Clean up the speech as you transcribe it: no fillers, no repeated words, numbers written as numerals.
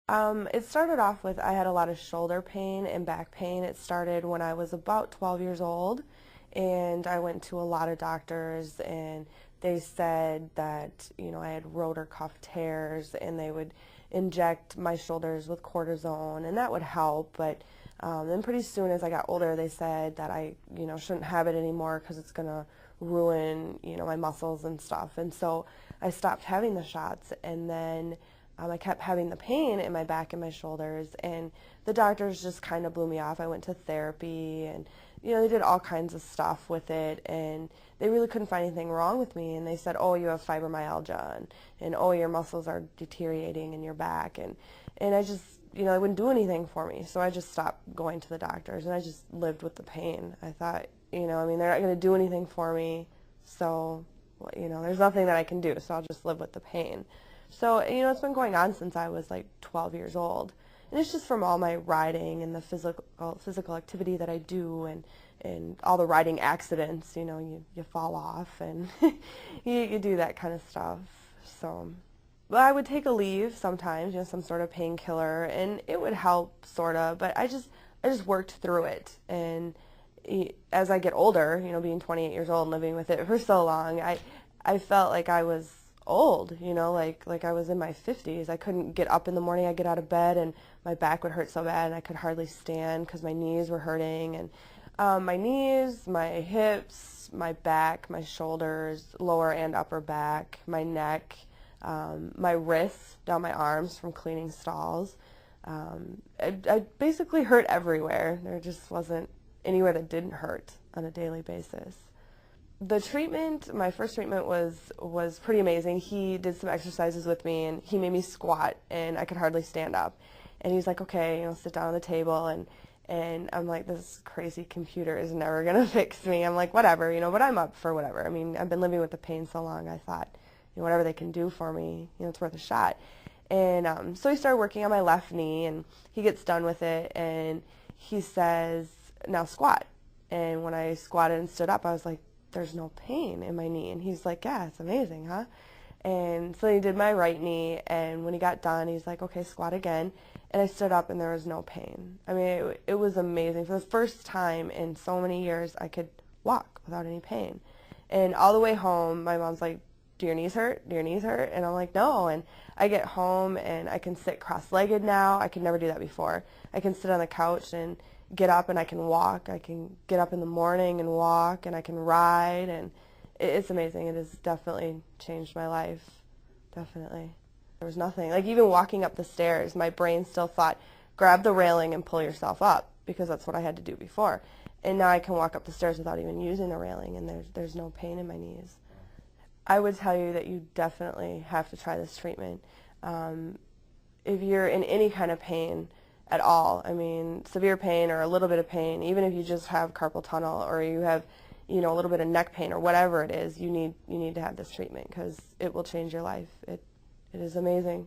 It started off with I had a lot of shoulder pain and back pain. It started when I was about 12 years old, and I went to a lot of doctors, and they said that, I had rotor cuff tears, and they would inject my shoulders with cortisone, and that would help. But then pretty soon as I got older, they said that I, shouldn't have it anymore because it's going to ruin, my muscles and stuff. And so I stopped having the shots, and then I kept having the pain in my back and my shoulders, and the doctors just kind of blew me off. I went to therapy, and they did all kinds of stuff with it, and they really couldn't find anything wrong with me. And they said, oh, you have fibromyalgia, and oh, your muscles are deteriorating in your back, and I just, they wouldn't do anything for me. So I just stopped going to the doctors, and I just lived with the pain. I thought, they're not going to do anything for me, so there's nothing that I can do, so I'll just live with the pain. So, it's been going on since I was like 12 years old. And it's just from all my riding and the physical activity that I do, and all the riding accidents, you fall off, and you do that kind of stuff. So, but I would take a leave sometimes, some sort of painkiller, and it would help, sort of, but I just worked through it. And as I get older, being 28 years old and living with it for so long, I felt like I was old, like I was in my 50s. I couldn't get up in the morning. I'd get out of bed and my back would hurt so bad, and I could hardly stand because my knees were hurting. And my knees, my hips, my back, my shoulders, lower and upper back, my neck, my wrists, down my arms from cleaning stalls. I basically hurt everywhere. There just wasn't anywhere that didn't hurt on a daily basis. The treatment, my first treatment was pretty amazing. He did some exercises with me, and he made me squat, and I could hardly stand up. And he's like, okay, sit down on the table, and I'm like, this crazy computer is never going to fix me. I'm like, whatever, but I'm up for whatever. I mean, I've been living with the pain so long, I thought, whatever they can do for me, it's worth a shot. And so he started working on my left knee, and he gets done with it, and he says, now squat. And when I squatted and stood up, I was like, there's no pain in my knee. And he's like, yeah, it's amazing, huh? And so he did my right knee, and when he got done, he's like, okay, squat again. And I stood up, and there was no pain. I mean, it was amazing. For the first time in so many years, I could walk without any pain. And all the way home, my mom's like, do your knees hurt? Do your knees hurt? And I'm like, no. And I get home, and I can sit cross-legged now. I could never do that before. I can sit on the couch and get up, and I can walk. I can get up in the morning and walk, and I can ride, and it's amazing. It has definitely changed my life, definitely. There was nothing, like even walking up the stairs, my brain still thought, grab the railing and pull yourself up, because that's what I had to do before. And now I can walk up the stairs without even using the railing, and there's no pain in my knees. I would tell you that you definitely have to try this treatment. If you're in any kind of pain at all, I mean, severe pain or a little bit of pain, even if you just have carpal tunnel or you have, a little bit of neck pain or whatever it is, you need to have this treatment because it will change your life. It is amazing.